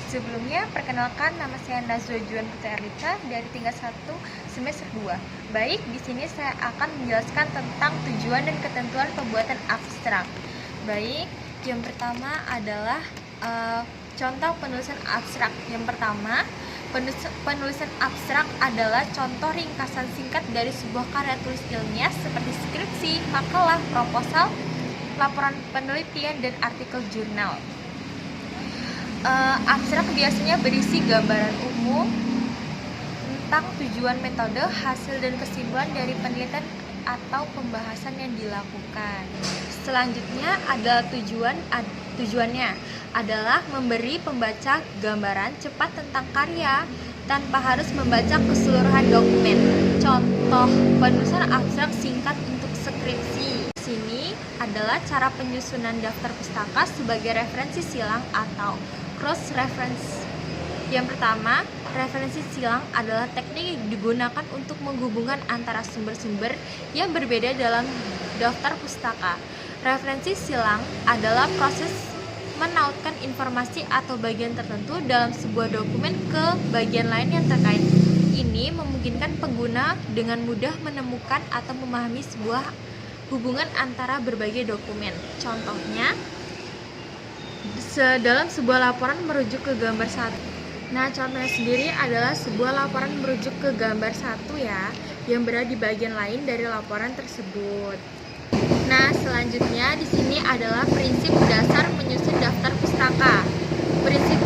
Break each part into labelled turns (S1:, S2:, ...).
S1: Sebelumnya, perkenalkan nama saya Nazwa Juan Putri Arlita dari tingkat 1 semester 2. Baik, di sini saya akan menjelaskan tentang tujuan dan ketentuan pembuatan abstrak. Baik, yang pertama adalah contoh penulisan abstrak. Yang pertama, penulisan abstrak adalah contoh ringkasan singkat dari sebuah karya tulis ilmiah seperti skripsi, makalah, proposal, laporan penelitian, dan artikel jurnal. Abstrak biasanya berisi gambaran umum tentang tujuan, metode, hasil, dan kesimpulan dari penelitian atau pembahasan yang dilakukan. Selanjutnya adalah tujuannya adalah memberi pembaca gambaran cepat tentang karya tanpa harus membaca keseluruhan dokumen. Contoh penulisan abstrak singkat untuk skripsi. Di sini adalah cara penyusunan daftar pustaka sebagai referensi silang atau cross reference. Yang pertama, referensi silang adalah teknik yang digunakan untuk menghubungkan antara sumber-sumber yang berbeda dalam daftar pustaka. Referensi silang adalah proses menautkan informasi atau bagian tertentu dalam sebuah dokumen ke bagian lain yang terkait. Ini memungkinkan pengguna dengan mudah menemukan atau memahami sebuah hubungan antara berbagai dokumen. Contohnya, dalam sebuah laporan merujuk ke gambar 1. Nah, contohnya sendiri adalah sebuah laporan merujuk ke gambar 1 ya, yang berada di bagian lain dari laporan tersebut. Nah, selanjutnya di sini adalah prinsip dasar menyusun daftar pustaka. Prinsip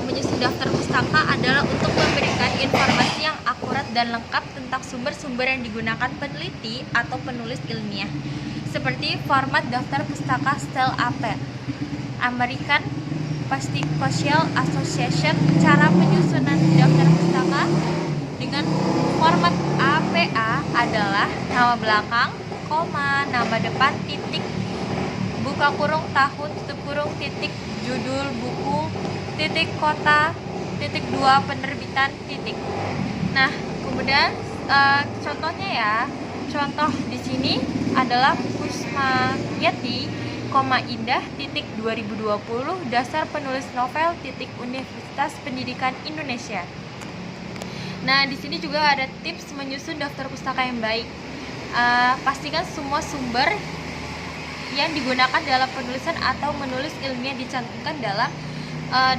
S1: menyusun daftar pustaka adalah untuk memberikan informasi yang akurat dan lengkap tentang sumber-sumber yang digunakan peneliti atau penulis ilmiah. Seperti format daftar pustaka style AP. American Pastificial Association. Cara penyusunan daftar pustaka dengan format APA adalah nama belakang, koma, nama depan, titik, buka kurung, tahun, tutup kurung, titik, judul buku, titik, kota, titik, 2, penerbitan, titik. Nah, kemudian contohnya ya. Contoh di sini adalah Kusmayati, Indah, titik 2020, dasar penulis novel, titik Universitas Pendidikan Indonesia. Nah, di sini juga ada tips menyusun daftar pustaka yang baik. Pastikan semua sumber yang digunakan dalam penulisan atau menulis ilmiah dicantumkan dalam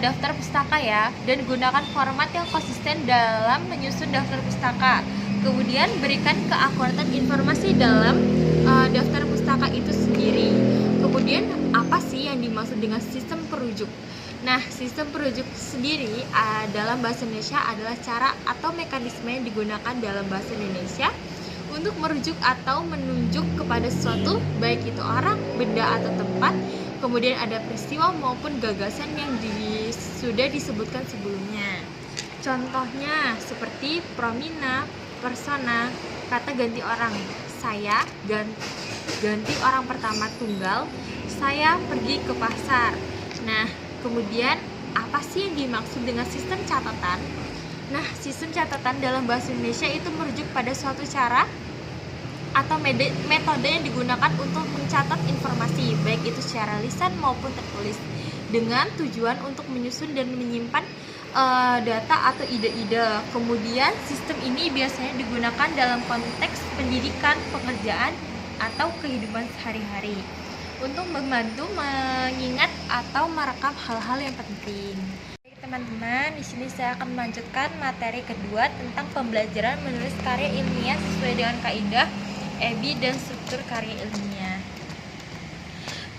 S1: daftar pustaka ya, dan gunakan format yang konsisten dalam menyusun daftar pustaka. Kemudian berikan keakuratan informasi dalam daftar pustaka itu sendiri. Kemudian apa sih yang dimaksud dengan sistem perujuk? Nah, sistem perujuk sendiri dalam bahasa Indonesia adalah cara atau mekanisme yang digunakan dalam bahasa Indonesia untuk merujuk atau menunjuk kepada sesuatu, baik itu orang, benda, atau tempat. Kemudian ada peristiwa maupun gagasan yang sudah disebutkan sebelumnya. Contohnya seperti promina, persona, kata ganti orang. Saya ganti orang pertama tunggal, saya pergi ke pasar. Nah, kemudian apa sih yang dimaksud dengan sistem catatan? Nah, sistem catatan dalam bahasa Indonesia itu merujuk pada suatu cara atau metode yang digunakan untuk mencatat informasi, baik itu secara lisan maupun tertulis, dengan tujuan untuk menyusun dan menyimpan data atau ide-ide. Kemudian sistem ini biasanya digunakan dalam konteks pendidikan, pekerjaan, atau kehidupan sehari-hari untuk membantu mengingat atau merekam hal-hal yang penting. Baik teman-teman, di sini saya akan melanjutkan materi kedua tentang pembelajaran menulis karya ilmiah sesuai dengan kaidah EBI dan struktur karya ilmiah.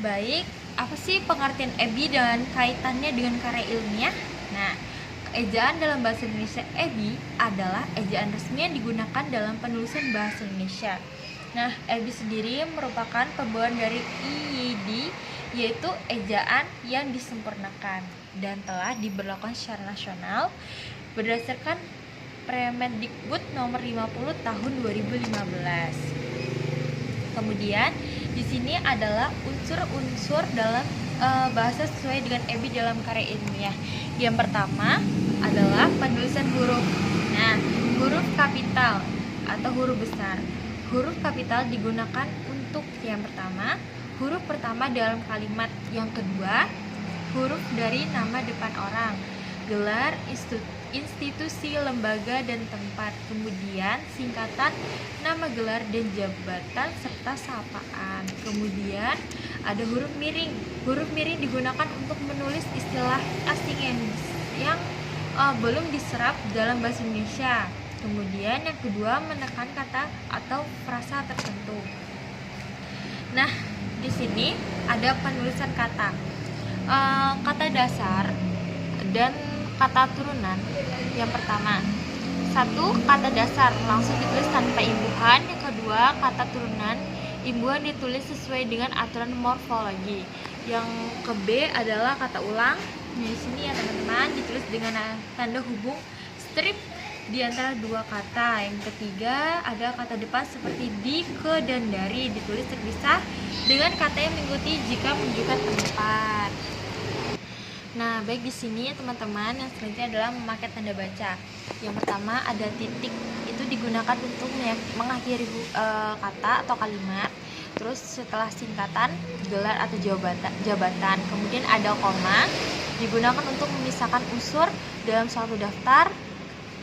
S1: Baik, apa sih pengertian EBI dan kaitannya dengan karya ilmiah? Nah, ejaan dalam bahasa Indonesia EBI adalah ejaan resmi yang digunakan dalam penulisan bahasa Indonesia. Nah, EBI sendiri merupakan pembawaan dari IYD, yaitu ejaan yang disempurnakan dan telah diberlakukan secara nasional berdasarkan Permendikbud nomor 50 tahun 2015. Kemudian di sini adalah unsur-unsur dalam bahasa sesuai dengan EBI dalam karya ilmiah. Yang pertama adalah penulisan huruf. Nah, huruf kapital atau huruf besar. Huruf kapital digunakan untuk yang pertama, huruf pertama dalam kalimat. Yang kedua, huruf dari nama depan orang, gelar, institusi, lembaga, dan tempat. Kemudian singkatan, nama, gelar, dan jabatan, serta sapaan. Kemudian ada huruf miring. Huruf miring digunakan untuk menulis istilah asing yang belum diserap dalam bahasa Indonesia. Kemudian yang kedua, menekan kata atau frasa tertentu. Nah, di sini ada penulisan kata. Kata dasar dan kata turunan. Yang pertama, satu, kata dasar langsung ditulis tanpa imbuhan. Yang kedua, kata turunan, imbuhan ditulis sesuai dengan aturan morfologi. Yang ke B adalah kata ulang. Di sini ya teman-teman, ditulis dengan tanda hubung strip di antara dua kata. Yang ketiga ada kata depan seperti di, ke, dan dari, ditulis terpisah dengan kata yang mengikuti jika menunjukkan tempat. Nah, baik, di sini teman-teman yang selanjutnya adalah memakai tanda baca. Yang pertama ada titik, itu digunakan untuk mengakhiri kata atau kalimat. Terus setelah singkatan, gelar atau jabatan. Kemudian ada koma, digunakan untuk memisahkan unsur dalam suatu daftar.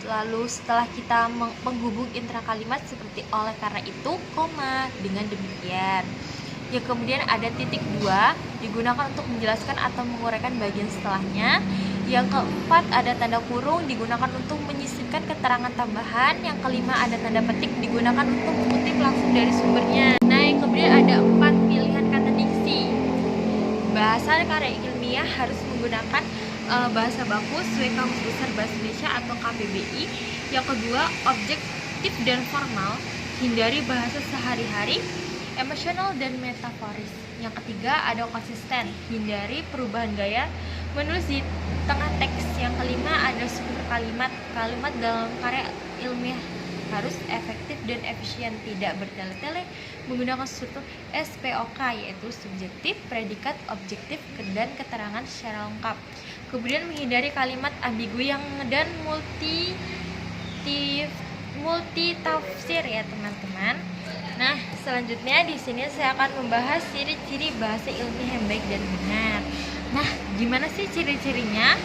S1: Lalu setelah kita menghubung intra kalimat seperti oleh karena itu, koma, dengan demikian. Ya, kemudian ada titik 2, digunakan untuk menjelaskan atau menguraikan bagian setelahnya. Yang keempat ada tanda kurung, digunakan untuk menyisipkan keterangan tambahan. Yang kelima ada tanda petik, digunakan untuk mengutip langsung dari sumbernya. Nah, yang kemudian ada 4 pilihan kata diksi. Bahasa karya ilmiah harus menggunakan bahasa baku sesuai Kamus Besar Bahasa Indonesia atau KBBI. Yang kedua, objektif dan formal, hindari bahasa sehari-hari, emosional dan metaforis. Yang ketiga ada konsisten, hindari perubahan gaya menulis di tengah teks. Yang kelima ada struktur kalimat dalam karya ilmiah harus efektif dan efisien, tidak bertele-tele, menggunakan struktur SPOK yaitu subjektif, predikat, objektif, dan keterangan secara lengkap. Kemudian menghindari kalimat ambigu dan multi tafsir ya teman-teman. Nah, selanjutnya di sini saya akan membahas ciri-ciri bahasa ilmiah yang baik dan benar. Nah, gimana sih ciri-cirinya?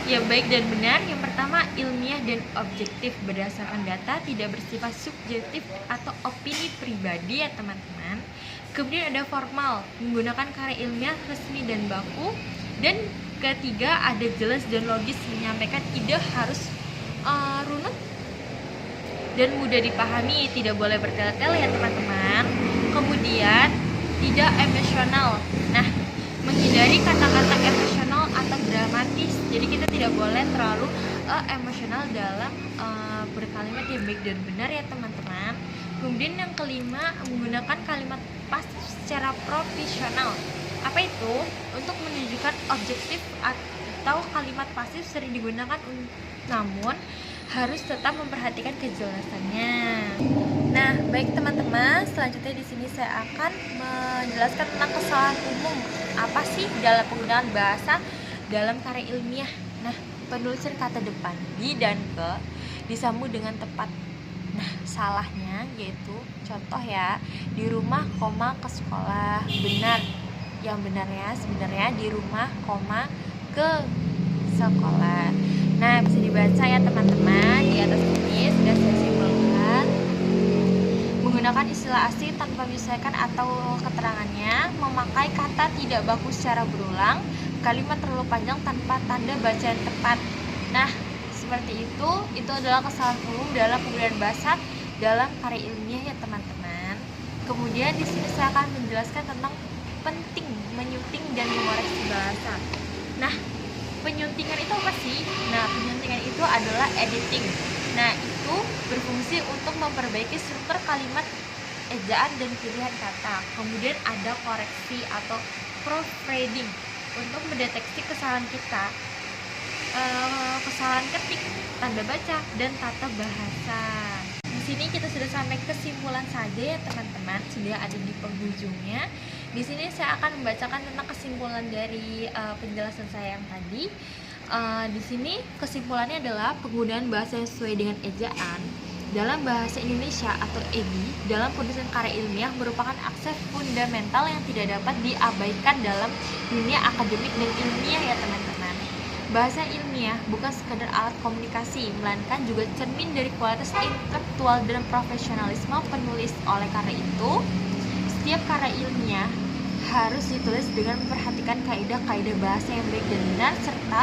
S1: Ya, baik dan benar. Yang pertama, ilmiah dan objektif berdasarkan data, tidak bersifat subjektif atau opini pribadi ya teman-teman. Kemudian ada formal, menggunakan karya ilmiah resmi dan baku. Dan ketiga ada jelas dan logis, menyampaikan ide harus runut dan mudah dipahami, tidak boleh bertele-tele ya teman-teman. Kemudian tidak emosional. Nah, menghindari kata-kata emosional atau dramatis. Jadi kita tidak boleh terlalu emosional dalam berkalimat yang baik dan benar ya teman-teman. Kemudian yang kelima, menggunakan kalimat pasif secara profesional. Apa itu? Untuk menunjukkan objektif atau kalimat pasif sering digunakan, namun harus tetap memperhatikan kejelasannya. Nah, baik teman-teman, selanjutnya di sini saya akan menjelaskan tentang kesalahan umum. Apa sih dalam penggunaan bahasa dalam karya ilmiah? Nah, penulisan kata depan di dan ke disambung dengan tepat. Nah, salahnya yaitu contoh ya, di rumah, koma, ke sekolah. Benar. Yang benarnya sebenarnya di rumah, koma, ke sekolah. Nah, bisa dibaca ya teman-teman. Di atas ini sudah saya simpulkan. Menggunakan istilah asing tanpa menyesuaikan atau keterangannya, memakai kata tidak baku secara berulang, kalimat terlalu panjang tanpa tanda baca yang tepat. Nah, seperti itu adalah kesalahan umum dalam penggunaan bahasa dalam karya ilmiah ya teman-teman. Kemudian di sini saya akan menjelaskan tentang penting menyunting dan mengoreksi bahasa. Nah, penyuntingan itu apa sih? Nah, penyuntingan itu adalah editing. Nah, itu berfungsi untuk memperbaiki struktur kalimat, ejaan, dan pilihan kata. Kemudian ada koreksi atau proofreading untuk mendeteksi kesalahan kita, kesalahan ketik, tanda baca, dan tata bahasa. Di sini kita sudah sampai kesimpulan saja ya teman-teman, sudah ada di penghujungnya. Di sini saya akan membacakan tentang kesimpulan dari penjelasan saya yang tadi. Di sini kesimpulannya adalah penggunaan bahasa yang sesuai dengan ejaan dalam bahasa Indonesia atau EBI dalam penulisan karya ilmiah merupakan akses fundamental yang tidak dapat diabaikan dalam dunia akademik dan ilmiah ya teman-teman. Bahasa ilmiah bukan sekadar alat komunikasi, melainkan juga cermin dari kualitas intelektual dan profesionalisme penulis. Oleh karena itu, setiap karya ilmiah harus ditulis dengan memperhatikan kaidah-kaidah bahasa yang baik dan benar serta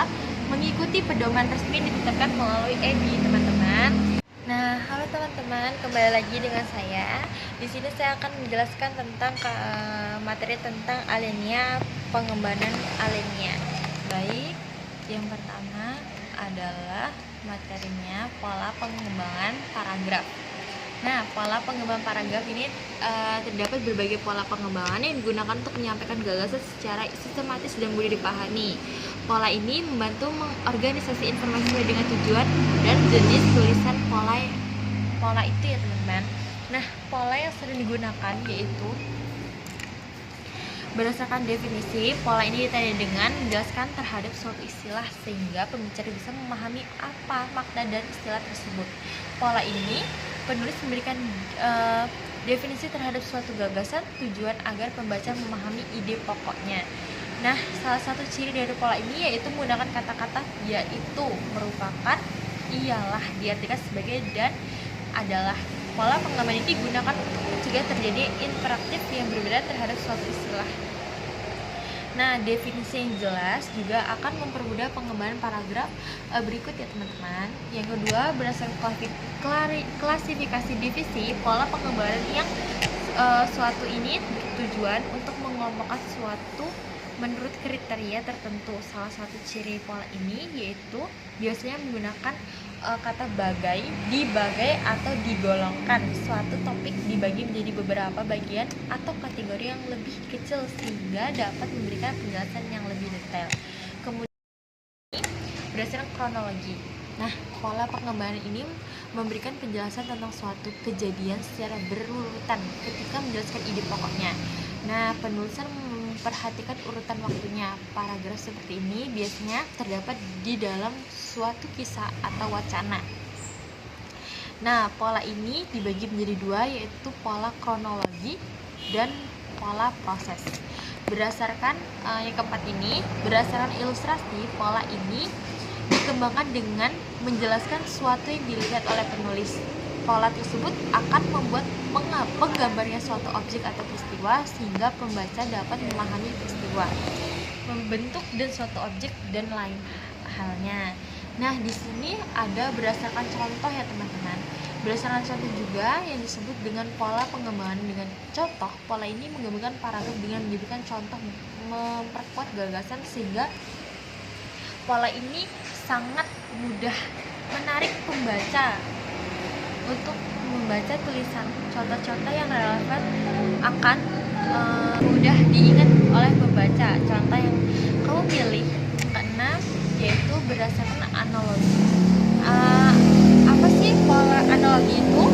S1: mengikuti pedoman resmi yang ditetapkan melalui EBI, teman-teman. Nah, halo teman-teman, kembali lagi dengan saya. Di sini saya akan menjelaskan tentang materi tentang alinea, pengembangan alinea. Baik, yang pertama adalah materinya pola pengembangan paragraf. Nah, pola pengembangan paragraf ini terdapat berbagai pola pengembangan yang digunakan untuk menyampaikan gagasan secara sistematis dan mudah dipahami. Pola ini membantu mengorganisasi informasi sesuai dengan tujuan dan jenis tulisan pola itu ya teman-teman. Nah, pola yang sering digunakan yaitu berdasarkan definisi, pola ini ditandai dengan menjelaskan terhadap suatu istilah sehingga pembicara bisa memahami apa makna dan istilah tersebut. Pola ini penulis memberikan definisi terhadap suatu gagasan tujuan agar pembaca memahami ide pokoknya. Nah, salah satu ciri dari pola ini yaitu menggunakan kata-kata yaitu, merupakan, ialah, diartikan sebagai, dan adalah. Pola pengembangan ini digunakan untuk mencegah terjadi interaktif yang berbeda terhadap suatu istilah. Nah, definisi yang jelas juga akan mempermudah pengembangan paragraf berikut ya teman-teman. Yang kedua, berdasarkan klasifikasi divisi, pola pengembangan yang suatu ini tujuan untuk mengelompokkan suatu menurut kriteria tertentu. Salah satu ciri pola ini yaitu biasanya menggunakan kata bagai, dibagai, atau digolongkan. Suatu topik dibagi menjadi beberapa bagian atau kategori yang lebih kecil sehingga dapat memberikan penjelasan yang lebih detail. Kemudian berdasarkan kronologi. Nah, pola pengembangan ini memberikan penjelasan tentang suatu kejadian secara berurutan ketika menjelaskan ide pokoknya. Nah, penulisan memperhatikan urutan waktunya. Paragraf seperti ini biasanya terdapat di dalam suatu kisah atau wacana. Nah, pola ini dibagi menjadi dua, yaitu pola kronologi dan pola proses. Berdasarkan yang keempat ini, berdasarkan ilustrasi, pola ini dikembangkan dengan menjelaskan sesuatu yang dilihat oleh penulis. Pola tersebut akan membuat menggambarnya suatu objek atau peristiwa sehingga pembaca dapat memahami peristiwa, membentuk dan suatu objek dan lain halnya. Nah, di sini ada berdasarkan contoh ya teman-teman. Berdasarkan contoh juga yang disebut dengan pola pengembangan dengan contoh. Pola ini mengembangkan paragraf dengan menyebutkan contoh, memperkuat gagasan sehingga pola ini sangat mudah menarik pembaca untuk membaca tulisan. Contoh-contoh yang relevan akan mudah diingat oleh pembaca. Contoh yang kamu pilih keenam yaitu berdasarkan analogi. Apa sih pola analogi itu?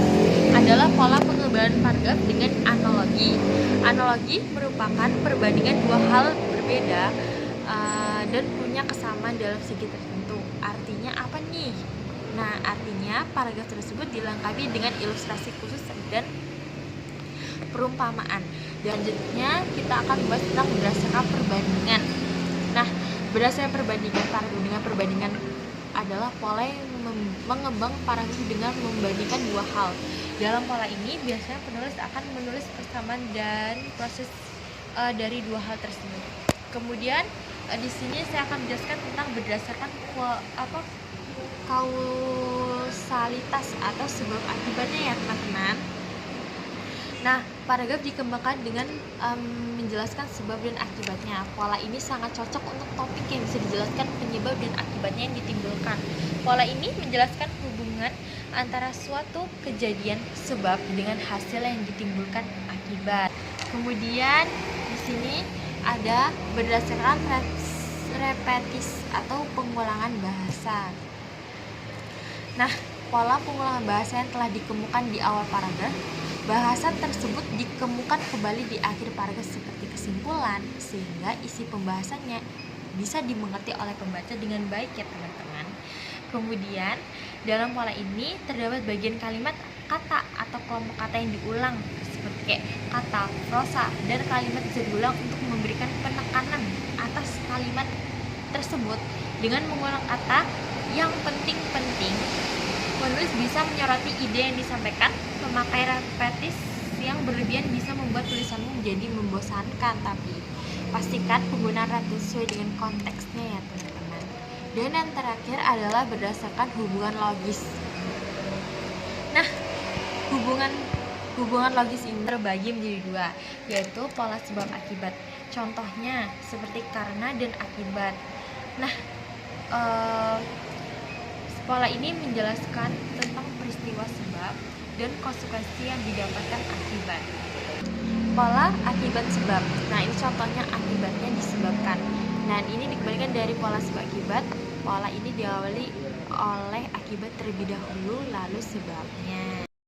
S1: Adalah pola pengembangan paragraf dengan analogi. Analogi merupakan perbandingan dua hal berbeda dan punya kesamaan dalam segi tertentu. Artinya apa nih? Nah, artinya paragraf tersebut dilengkapi dengan ilustrasi khusus dan perumpamaan. Dan selanjutnya kita akan membahas tentang berdasarkan perbandingan. Nah, berdasarkan perbandingan paragraf dengan perbandingan adalah pola yang mengembang paragraf dengan membandingkan dua hal. Dalam pola ini biasanya penulis akan menulis persamaan dan proses dari dua hal tersebut. Kemudian di sini saya akan menjelaskan tentang berdasarkan kausalitas atau sebab akibatnya ya teman-teman. Nah, paragraf dikembangkan dengan menjelaskan sebab dan akibatnya. Pola ini sangat cocok untuk topik yang bisa dijelaskan penyebab dan akibatnya yang ditimbulkan. Pola ini menjelaskan hubungan antara suatu kejadian sebab dengan hasil yang ditimbulkan akibat. Kemudian di sini ada berdasarkan repetis atau pengulangan bahasa. Nah, pola pengulangan bahasa yang telah dikemukakan di awal paragraf, bahasa tersebut dikemukakan kembali di akhir paragraf seperti kesimpulan, sehingga isi pembahasannya bisa dimengerti oleh pembaca dengan baik ya teman-teman. Kemudian, dalam pola ini terdapat bagian kalimat kata atau kelompok kata yang diulang, seperti kayak kata, prosa, dan kalimat bisa diulang untuk memberikan penekanan atas kalimat tersebut. Dengan mengulang kata yang penting-penting, penulis bisa menyoroti ide yang disampaikan. Memakai repetisi yang berlebihan bisa membuat tulisanmu menjadi membosankan, tapi pastikan penggunaan repetisi sesuai dengan konteksnya ya teman-teman. Dan yang terakhir adalah berdasarkan hubungan logis. Nah, hubungan logis ini terbagi menjadi dua, yaitu pola sebab akibat. Contohnya seperti karena dan akibat. Nah, pola ini menjelaskan tentang peristiwa sebab dan konsekuensi yang didapatkan akibat. Pola akibat sebab. Nah, ini contohnya akibatnya disebabkan. Nah, ini dikembalikan dari pola sebab akibat. Pola ini diawali oleh akibat terlebih dahulu, lalu sebabnya.